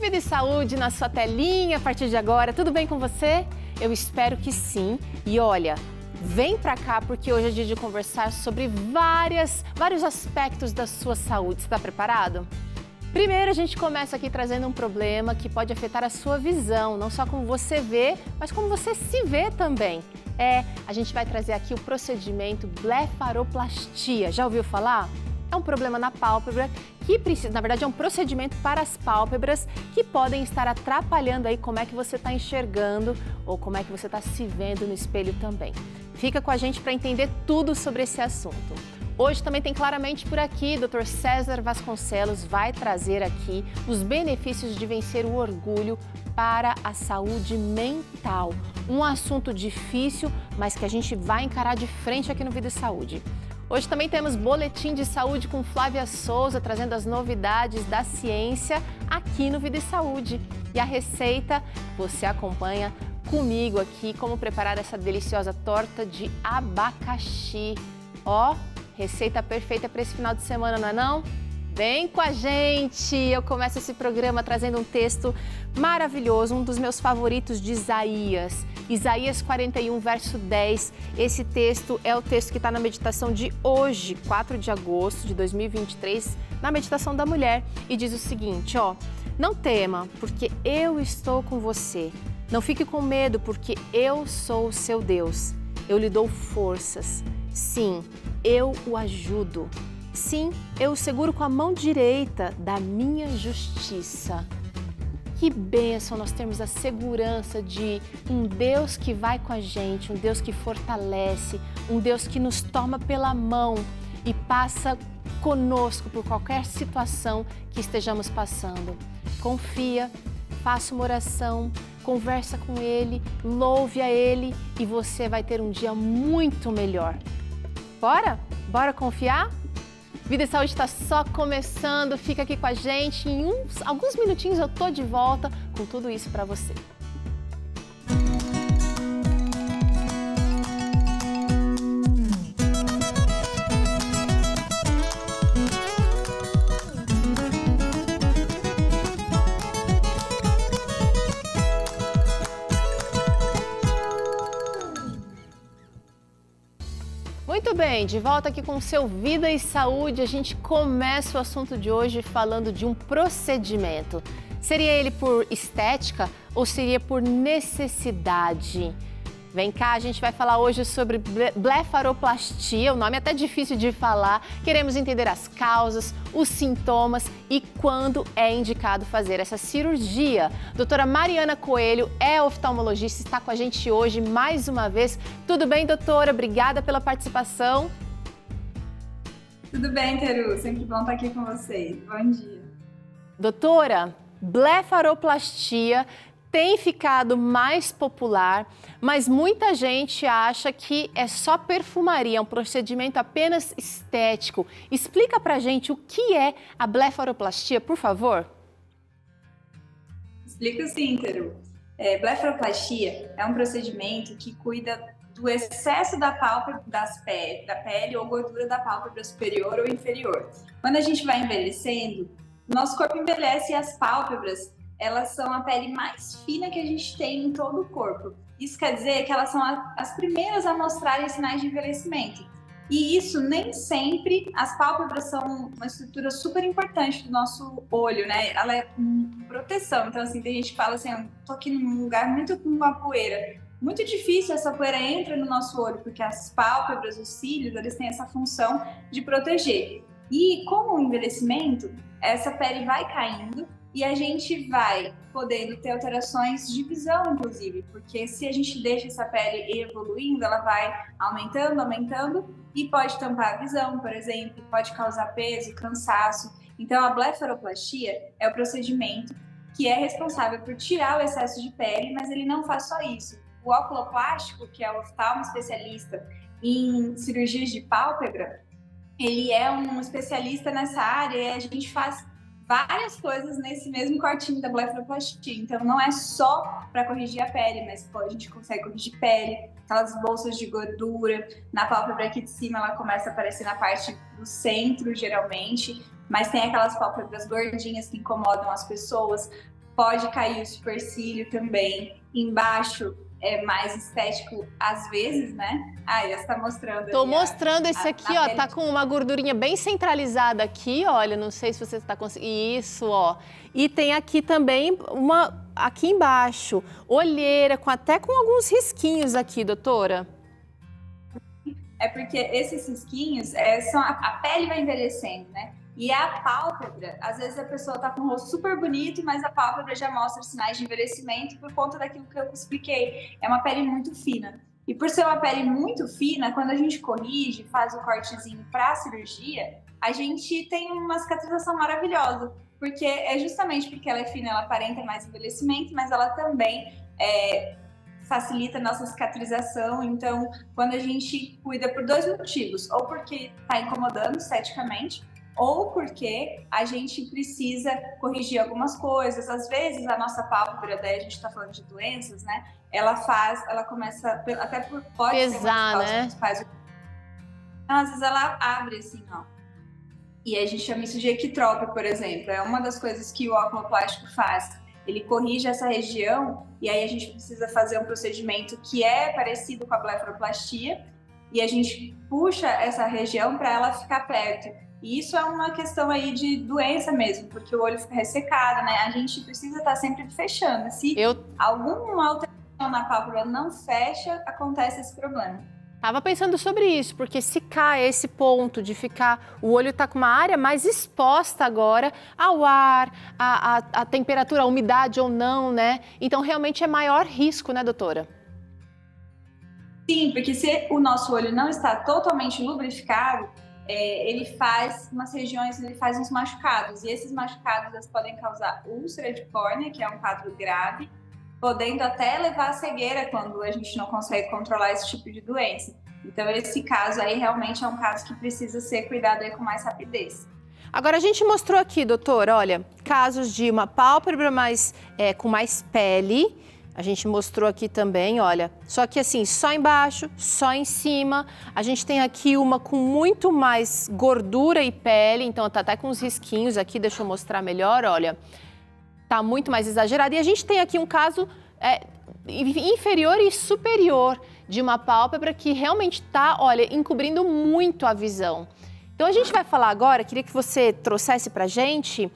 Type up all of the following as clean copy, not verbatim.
Vida e saúde na sua telinha a partir de agora. Tudo bem com você? Eu espero que sim. E olha, vem pra cá porque hoje é dia de conversar sobre vários aspectos da sua saúde. Você está preparado? Primeiro, a gente começa aqui trazendo um problema que pode afetar a sua visão, não só como você vê, mas como você se vê também. A gente vai trazer aqui o procedimento blefaroplastia. Já ouviu falar? É um problema na pálpebra que precisa, na verdade, é um procedimento para as pálpebras que podem estar atrapalhando aí como é que você está enxergando ou como é que você está se vendo no espelho também. Fica com a gente para entender tudo sobre esse assunto. Hoje também tem Claramente por aqui, Dr. César Vasconcelos vai trazer aqui os benefícios de vencer o orgulho para a saúde mental. Um assunto difícil, mas que a gente vai encarar de frente aqui no Vida e Saúde. Hoje também temos Boletim de Saúde com Flávia Souza, trazendo as novidades da ciência aqui no Vida e Saúde. E a receita, você acompanha comigo aqui como preparar essa deliciosa torta de abacaxi. Ó, receita perfeita para esse final de semana, não é não? Vem com a gente! Eu começo esse programa trazendo um texto maravilhoso, um dos meus favoritos de Isaías. Isaías 41, verso 10. Esse texto é o texto que está na meditação de hoje, 4 de agosto de 2023, na meditação da mulher. E diz o seguinte, ó: não tema, porque eu estou com você. Não fique com medo, porque eu sou o seu Deus. Eu lhe dou forças. Sim, eu o ajudo. Sim, eu o seguro com a mão direita da minha justiça. Que bênção nós termos a segurança de um Deus que vai com a gente, um Deus que fortalece, um Deus que nos toma pela mão e passa conosco por qualquer situação que estejamos passando. Confia, faça uma oração, conversa com Ele, louve a Ele e você vai ter um dia muito melhor. Bora? Bora confiar? Vida e Saúde está só começando, fica aqui com a gente. Em alguns minutinhos eu tô de volta com tudo isso para você. Muito bem, de volta aqui com o seu Vida e Saúde, a gente começa o assunto de hoje falando de um procedimento. Seria ele por estética ou seria por necessidade? Vem cá, a gente vai falar hoje sobre blefaroplastia, o nome é até difícil de falar. Queremos entender as causas, os sintomas e quando é indicado fazer essa cirurgia. Doutora Mariana Coelho é oftalmologista, está com a gente hoje mais uma vez. Tudo bem, doutora? Obrigada pela participação. Tudo bem, Teru. Sempre bom estar aqui com vocês. Bom dia. Doutora, blefaroplastia tem ficado mais popular, mas muita gente acha que é só perfumaria, é um procedimento apenas estético. Explica pra gente o que é a blefaroplastia, por favor. Explico sim, Teru. Blefaroplastia é um procedimento que cuida do excesso da pálpebra, da pele ou gordura da pálpebra superior ou inferior. Quando a gente vai envelhecendo, nosso corpo envelhece e as pálpebras, elas são a pele mais fina que a gente tem em todo o corpo. Isso quer dizer que elas são as primeiras a mostrarem sinais de envelhecimento. E isso nem sempre, as pálpebras são uma estrutura super importante do nosso olho, né? Ela é proteção. Então, assim, tem gente que fala assim, eu tô aqui num lugar muito com uma poeira. Muito difícil essa poeira entra no nosso olho, porque as pálpebras, os cílios, eles têm essa função de proteger. E com o envelhecimento, essa pele vai caindo, e a gente vai podendo ter alterações de visão, inclusive, porque se a gente deixa essa pele evoluindo, ela vai aumentando e pode tampar a visão, por exemplo, pode causar peso, cansaço. Então, a blefaroplastia é o procedimento que é responsável por tirar o excesso de pele, mas ele não faz só isso. O oculoplástico, que é o oftalmo especialista em cirurgias de pálpebra, ele é um especialista nessa área e a gente faz várias coisas nesse mesmo cortinho da blefaroplastia. Então, não é só para corrigir a pele, mas a gente consegue corrigir pele, aquelas bolsas de gordura. Na pálpebra aqui de cima, ela começa a aparecer na parte do centro, geralmente, mas tem aquelas pálpebras gordinhas que incomodam as pessoas. pode cair o supercílio também. Embaixo é mais estético às vezes, né? Ah, já está mostrando. Tô mostrando esse aqui, ó, tá com uma gordurinha bem centralizada aqui, olha, não sei se você está conseguindo. Isso, ó. E tem aqui também aqui embaixo, olheira, até com alguns risquinhos aqui, doutora. É porque esses risquinhos, a pele vai envelhecendo, né? E a pálpebra, às vezes a pessoa tá com o rosto super bonito, mas a pálpebra já mostra sinais de envelhecimento por conta daquilo que eu expliquei. É uma pele muito fina. E por ser uma pele muito fina, quando a gente corrige, faz o cortezinho para a cirurgia, a gente tem uma cicatrização maravilhosa. Porque é justamente porque ela é fina, ela aparenta mais envelhecimento, mas ela também facilita a nossa cicatrização. Então, quando a gente cuida por 2 motivos, ou porque está incomodando esteticamente, ou porque a gente precisa corrigir algumas coisas. Às vezes, a nossa pálpebra, daí a gente está falando de doenças, né? Ela começa, até por pode pesar, né? Então, às vezes ela abre assim, ó. E a gente chama isso de equitrópia, por exemplo. É uma das coisas que o oculoplástico faz. Ele corrige essa região e aí a gente precisa fazer um procedimento que é parecido com a blefaroplastia e a gente puxa essa região para ela ficar perto. E isso é uma questão aí de doença mesmo, porque o olho fica ressecado, né? A gente precisa estar sempre fechando. Se alguma alteração na pálpebra não fecha, acontece esse problema. Tava pensando sobre isso, porque se cai esse ponto de ficar, o olho tá com uma área mais exposta agora ao ar, a temperatura, a umidade ou não, né? Então realmente é maior risco, né, doutora? Sim, porque se o nosso olho não está totalmente lubrificado, ele faz umas regiões, ele faz uns machucados. E esses machucados eles podem causar úlcera de córnea, que é um quadro grave, podendo até levar à cegueira quando a gente não consegue controlar esse tipo de doença. Então, esse caso aí realmente é um caso que precisa ser cuidado aí com mais rapidez. Agora, a gente mostrou aqui, doutora, olha, casos de uma pálpebra com mais pele. A gente mostrou aqui também, olha, só que assim, só embaixo, só em cima. A gente tem aqui uma com muito mais gordura e pele, então tá até com uns risquinhos aqui, deixa eu mostrar melhor, olha. Tá muito mais exagerado. E a gente tem aqui um caso inferior e superior de uma pálpebra que realmente tá, olha, encobrindo muito a visão. Então a gente vai falar agora, queria que você trouxesse pra gente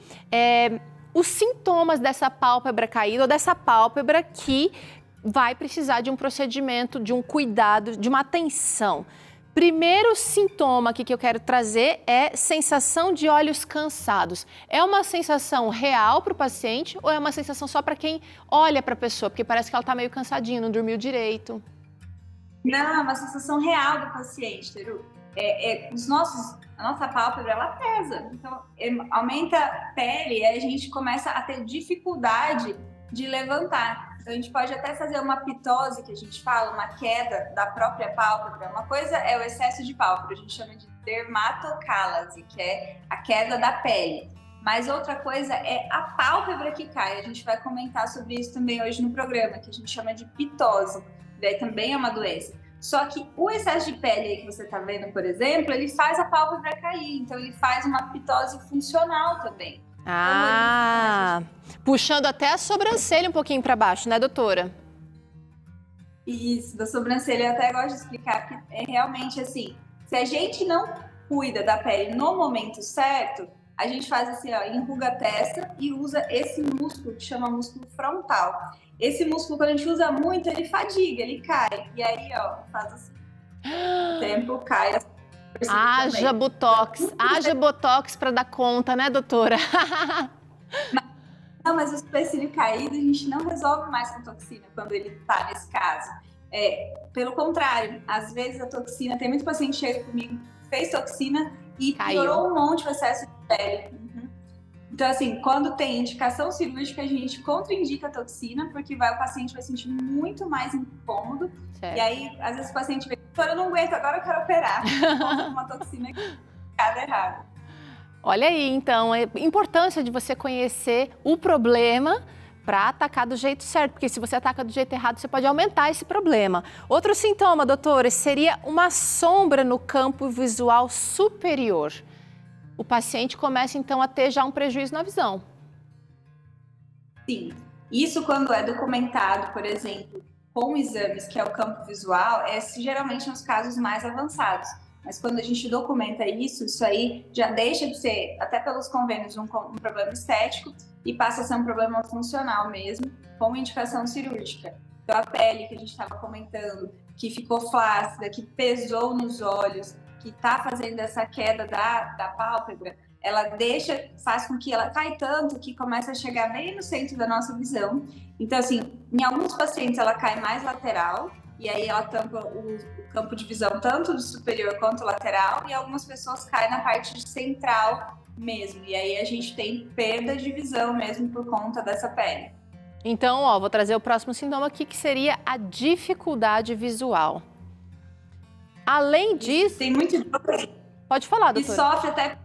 os sintomas dessa pálpebra caída ou dessa pálpebra que vai precisar de um procedimento, de um cuidado, de uma atenção. Primeiro sintoma aqui que eu quero trazer é sensação de olhos cansados. É uma sensação real para o paciente ou é uma sensação só para quem olha para a pessoa? Porque parece que ela está meio cansadinha, não dormiu direito. Não, é uma sensação real do paciente, Teru. A nossa pálpebra, ela pesa. Então, aumenta a pele e a gente começa a ter dificuldade de levantar. Então, a gente pode até fazer uma pitose, que a gente fala, uma queda da própria pálpebra. Uma coisa é o excesso de pálpebra, a gente chama de dermatocálase, que é a queda da pele. Mas outra coisa é a pálpebra que cai. A gente vai comentar sobre isso também hoje no programa, que a gente chama de pitose. Daí também é uma doença. Só que o excesso de pele aí que você está vendo, por exemplo, ele faz a pálpebra cair. Então, ele faz uma pitose funcional também. Ah, puxando até a sobrancelha um pouquinho para baixo, né, doutora? Isso, da sobrancelha eu até gosto de explicar, porque é realmente assim, se a gente não cuida da pele no momento certo, a gente faz assim, ó, enruga a testa e usa esse músculo que chama músculo frontal. Esse músculo, quando a gente usa muito, ele fadiga, ele cai. E aí, ó, faz assim, o tempo cai. Haja botox para dar conta, né, doutora? Não, mas o supercílio caído a gente não resolve mais com toxina quando ele tá nesse caso. Pelo contrário, às vezes a toxina, tem muito paciente que chega comigo, fez toxina e piorou um monte o excesso de pele. Então, assim, quando tem indicação cirúrgica, a gente contraindica a toxina, porque o paciente vai sentir muito mais incômodo. Certo. E aí, às vezes o paciente vê, eu não aguento, agora eu quero operar. Uma toxina que tá errado. Olha aí, então, a importância de você conhecer o problema para atacar do jeito certo, porque se você ataca do jeito errado, você pode aumentar esse problema. Outro sintoma, doutora, seria uma sombra no campo visual superior. O paciente começa, então, a ter já um prejuízo na visão. Sim, isso quando é documentado, por exemplo, com exames, que é o campo visual, geralmente nos casos mais avançados. Mas quando a gente documenta isso aí já deixa de ser, até pelos convênios, um problema estético e passa a ser um problema funcional mesmo, com indicação cirúrgica. Então, a pele que a gente estava comentando, que ficou flácida, que pesou nos olhos, que está fazendo essa queda da pálpebra, ela faz com que ela caia tanto que começa a chegar bem no centro da nossa visão. Então, assim, em alguns pacientes ela cai mais lateral, e aí ela tampa o campo de visão tanto do superior quanto lateral, e algumas pessoas caem na parte central mesmo, e aí a gente tem perda de visão mesmo por conta dessa pele. Então, ó, vou trazer o próximo sintoma aqui, que seria a dificuldade visual. Além disso... Tem muito... Pode falar, doutora. E sofre até...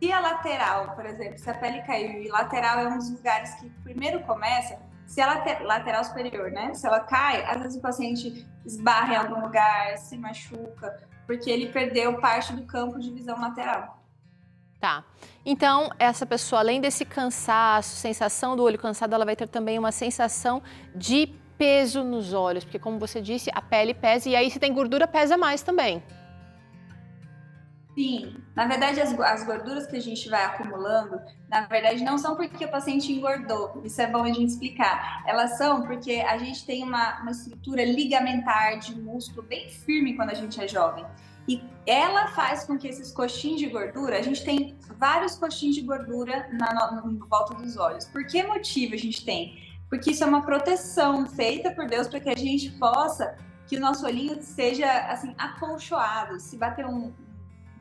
Se a lateral, por exemplo, se a pele caiu, e lateral é um dos lugares que primeiro começa, se a lateral superior, né? Se ela cai, às vezes o paciente esbarra em algum lugar, se machuca, porque ele perdeu parte do campo de visão lateral. Tá. Então, essa pessoa, além desse cansaço, sensação do olho cansado, ela vai ter também uma sensação de peso nos olhos, porque como você disse, a pele pesa e aí se tem gordura, pesa mais também. Sim, na verdade as gorduras que a gente vai acumulando, na verdade não são porque o paciente engordou, isso é bom a gente explicar, elas são porque a gente tem uma estrutura ligamentar de músculo bem firme quando a gente é jovem, e ela faz com que esses coxinhos de gordura, a gente tem vários coxinhos de gordura em volta dos olhos. Por que motivo a gente tem? Porque isso é uma proteção feita por Deus para que a gente possa, que o nosso olhinho seja assim acolchoado, se bater um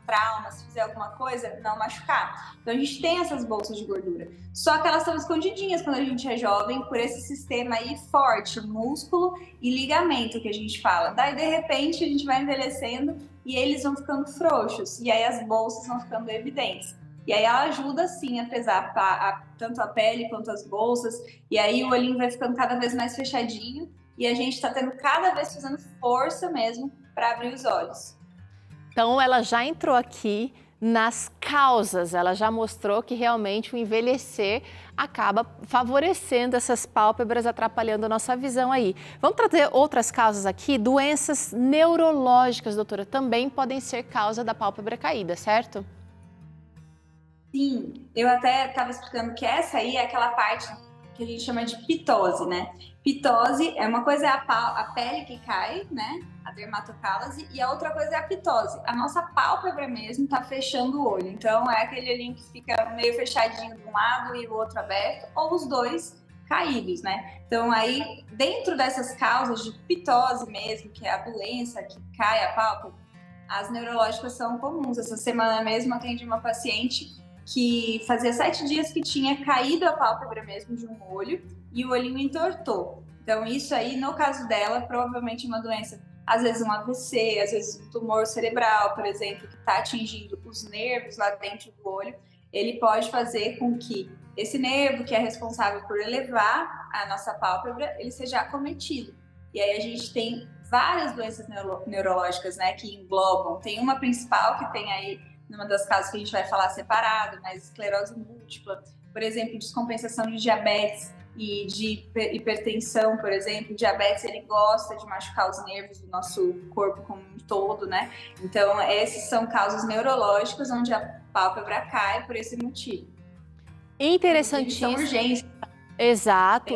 trauma, se fizer alguma coisa, não machucar. Então a gente tem essas bolsas de gordura. Só que elas estão escondidinhas quando a gente é jovem por esse sistema aí forte, músculo e ligamento que a gente fala. Daí de repente a gente vai envelhecendo e eles vão ficando frouxos e aí as bolsas vão ficando evidentes. E aí ela ajuda sim a pesar tanto a pele quanto as bolsas, e aí o olhinho vai ficando cada vez mais fechadinho e a gente está tendo cada vez fazendo força mesmo para abrir os olhos. Então, ela já entrou aqui nas causas, ela já mostrou que realmente o envelhecer acaba favorecendo essas pálpebras, atrapalhando a nossa visão aí. Vamos trazer outras causas aqui? Doenças neurológicas, doutora, também podem ser causa da pálpebra caída, certo? Sim, eu até estava explicando que essa aí é aquela parte que a gente chama de pitose, né? Pitose é uma coisa é a pele que cai, né? A dermatocálase, e a outra coisa é a pitose. A nossa pálpebra mesmo tá fechando o olho. Então é aquele olhinho que fica meio fechadinho de um lado e o outro aberto, ou os dois caídos, né? Então aí, dentro dessas causas de pitose mesmo, que é a doença que cai a pálpebra, as neurológicas são comuns. Essa semana mesmo atendi uma paciente que fazia 7 dias que tinha caído a pálpebra mesmo de um olho e o olhinho entortou. Então isso aí, no caso dela, provavelmente uma doença, às vezes um AVC, às vezes um tumor cerebral, por exemplo, que está atingindo os nervos lá dentro do olho, ele pode fazer com que esse nervo, que é responsável por elevar a nossa pálpebra, ele seja acometido. E aí a gente tem várias doenças neurológicas, né, que englobam. Tem uma principal que tem aí, numa das causas que a gente vai falar separado, mas esclerose múltipla, por exemplo, descompensação de diabetes e de hipertensão, por exemplo. O diabetes, ele gosta de machucar os nervos do nosso corpo como um todo, né? Então, essas são causas neurológicas onde a pálpebra cai por esse motivo. Interessantíssimo. São urgências. Exato.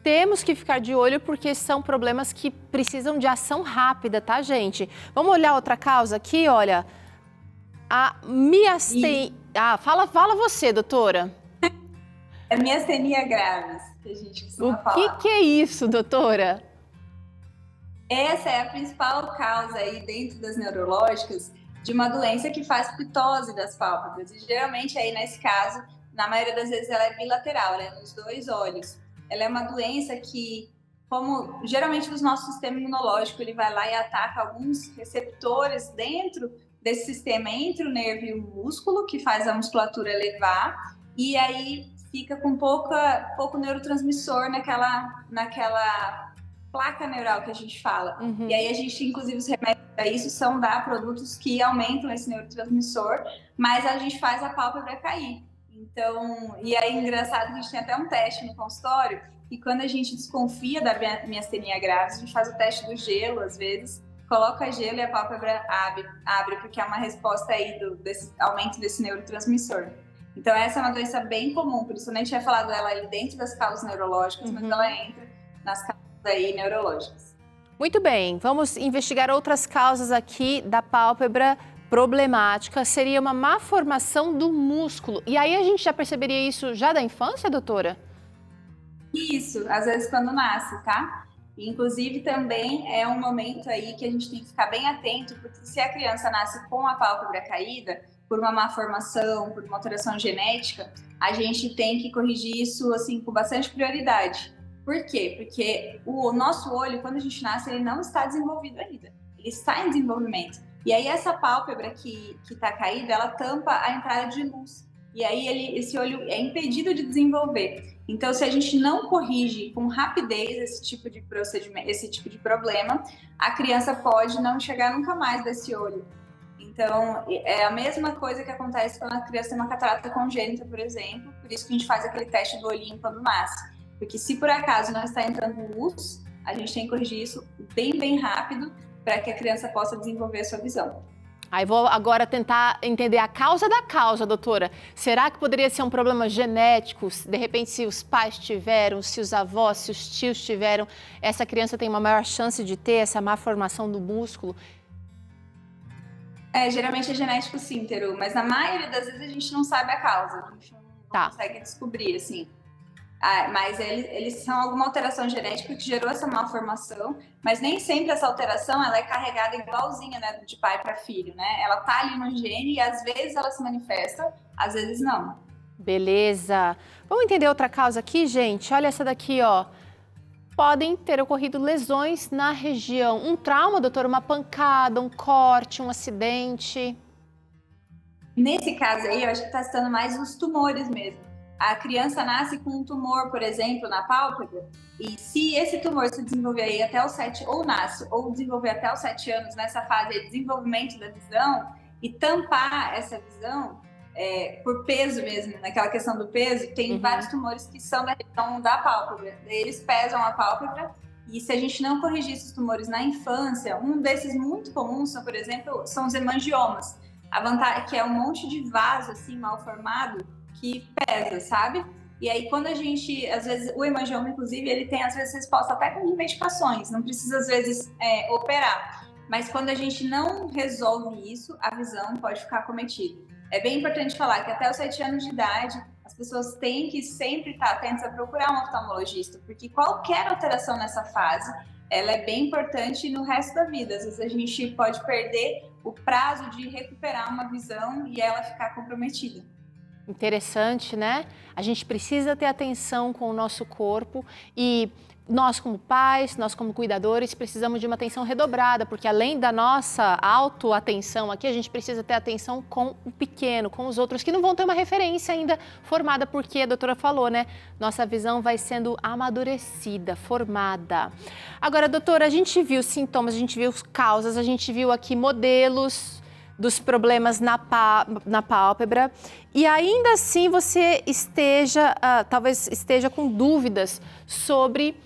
Temos que ficar de olho porque são problemas que precisam de ação rápida, tá, gente? Vamos olhar outra causa aqui, olha. A miastenia... fala você, doutora. É miastenia graves, que a gente costuma falar. O que é isso, doutora? Essa é a principal causa aí dentro das neurológicas de uma doença que faz pitose das pálpebras. E geralmente aí nesse caso, na maioria das vezes ela é bilateral, ela é nos dois olhos. Ela é uma doença que, como geralmente no nosso sistema imunológico, ele vai lá e ataca alguns receptores dentro desse sistema entre o nervo e o músculo, que faz a musculatura elevar, e aí fica com pouco neurotransmissor naquela placa neural que a gente fala. E aí a gente, inclusive, os remédios para isso são dar produtos que aumentam esse neurotransmissor, mas a gente faz a pálpebra cair. Então, e é engraçado que a gente tem até um teste no consultório, e quando a gente desconfia da miastenia gravis, a gente faz o teste do gelo, às vezes, coloca gelo e a pálpebra abre porque é uma resposta aí desse aumento desse neurotransmissor. Então, essa é uma doença bem comum, por isso a gente tinha falado dela ali dentro das causas neurológicas, mas ela entra nas causas aí neurológicas. Muito bem, vamos investigar outras causas aqui da pálpebra problemática. Seria uma má formação do músculo. E aí a gente já perceberia isso já da infância, doutora? Isso, às vezes quando nasce, tá? Inclusive também é um momento aí que a gente tem que ficar bem atento, porque se a criança nasce com a pálpebra caída, por uma má formação, por uma alteração genética, a gente tem que corrigir isso assim com bastante prioridade. Por quê? Porque o nosso olho, quando a gente nasce, ele não está desenvolvido ainda. Ele está em desenvolvimento. E aí essa pálpebra que está caída, ela tampa a entrada de luz. E aí esse olho é impedido de desenvolver. Então, se a gente não corrige com rapidez esse tipo de procedimento, esse tipo de problema, a criança pode não chegar nunca mais desse olho. Então, é a mesma coisa que acontece quando a criança tem uma catarata congênita, por exemplo. Por isso que a gente faz aquele teste do olhinho quando nasce. Porque se por acaso não está entrando luz, a gente tem que corrigir isso bem rápido para que a criança possa desenvolver a sua visão. Aí vou agora tentar entender a causa da causa, doutora. Será que poderia ser um problema genético? De repente, se os pais tiveram, se os avós, se os tios tiveram, essa criança tem uma maior chance de ter essa má formação do músculo? Geralmente é genético sim, Teru, mas na maioria das vezes a gente não sabe a causa, a gente não consegue descobrir, assim. Mas eles são alguma alteração genética que gerou essa malformação, mas nem sempre essa alteração ela é carregada igualzinha, né, de pai para filho, né? Ela tá ali no gene e às vezes ela se manifesta, às vezes não. Beleza. Vamos entender outra causa aqui, gente? Olha essa daqui, ó. Podem ter ocorrido lesões na região. Um trauma, doutora, uma pancada, um corte, um acidente. Nesse caso aí, eu acho que está citando mais os tumores mesmo. A criança nasce com um tumor, por exemplo, na pálpebra, e se esse tumor se desenvolver aí até os 7, ou nasce, ou desenvolver até os 7 anos, nessa fase de desenvolvimento da visão, e tampar essa visão, por peso mesmo, naquela questão do peso, tem vários tumores que são da região da pálpebra. Eles pesam a pálpebra, e se a gente não corrigir esses tumores na infância, um desses muito comuns, por exemplo, são os hemangiomas. A vantagem que é um monte de vaso assim, mal formado, que pesa, sabe? E aí quando a gente, às vezes, o hemangioma, inclusive, ele tem às vezes resposta até com medicações, não precisa às vezes operar. Mas quando a gente não resolve isso, a visão pode ficar acometida. É bem importante falar que até os 7 anos de idade, as pessoas têm que sempre estar atentas a procurar um oftalmologista, porque qualquer alteração nessa fase, ela é bem importante no resto da vida. Às vezes a gente pode perder o prazo de recuperar uma visão e ela ficar comprometida. Interessante, né? A gente precisa ter atenção com o nosso corpo e nós como pais, nós como cuidadores, precisamos de uma atenção redobrada, porque além da nossa autoatenção aqui, a gente precisa ter atenção com o pequeno, com os outros que não vão ter uma referência ainda formada, porque a doutora falou, né? Nossa visão vai sendo amadurecida, formada. Agora, doutora, a gente viu sintomas, a gente viu causas, a gente viu aqui modelos dos problemas na pálpebra e ainda assim você talvez esteja com dúvidas sobre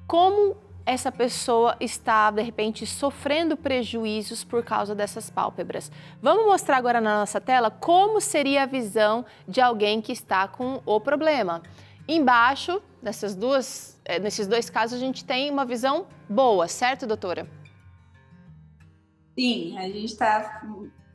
como essa pessoa está, de repente, sofrendo prejuízos por causa dessas pálpebras. Vamos mostrar agora na nossa tela como seria a visão de alguém que está com o problema. Embaixo, nesses dois casos, a gente tem uma visão boa, certo, doutora? Sim, a gente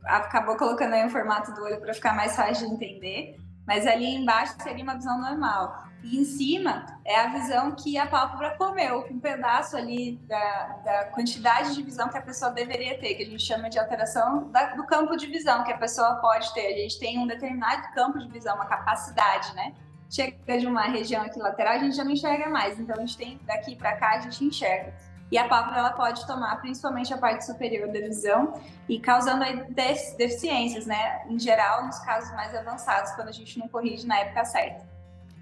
acabou colocando aí o formato do olho para ficar mais fácil de entender, mas ali embaixo seria uma visão normal. E em cima é a visão que a pálpebra comeu, um pedaço ali da quantidade de visão que a pessoa deveria ter, que a gente chama de alteração do campo de visão que a pessoa pode ter. A gente tem um determinado campo de visão, uma capacidade, né? Chega de uma região aqui lateral, a gente já não enxerga mais, então a gente tem daqui para cá, a gente enxerga. E a pálpebra ela pode tomar principalmente a parte superior da visão e causando aí deficiências, né? Em geral, nos casos mais avançados, quando a gente não corrige na época certa.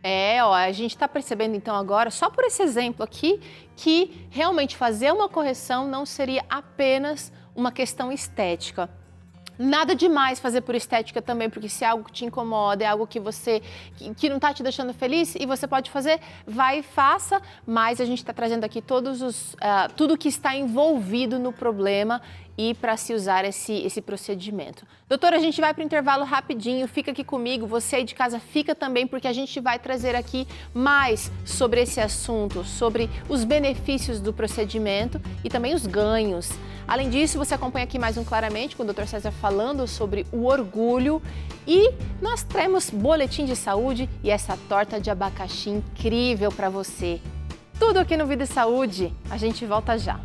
A gente está percebendo então agora, só por esse exemplo aqui, que realmente fazer uma correção não seria apenas uma questão estética. Nada demais fazer por estética também, porque se é algo que te incomoda, é algo que que não está te deixando feliz e você pode fazer, vai e faça, mas a gente está trazendo aqui tudo que está envolvido no problema e para se usar esse procedimento. Doutora, a gente vai para o intervalo rapidinho, fica aqui comigo, você aí de casa fica também, porque a gente vai trazer aqui mais sobre esse assunto, sobre os benefícios do procedimento e também os ganhos. Além disso, você acompanha aqui mais um Claramente com o Dr. César falando sobre o orgulho e nós temos boletim de saúde e essa torta de abacaxi incrível para você. Tudo aqui no Vida e Saúde, a gente volta já.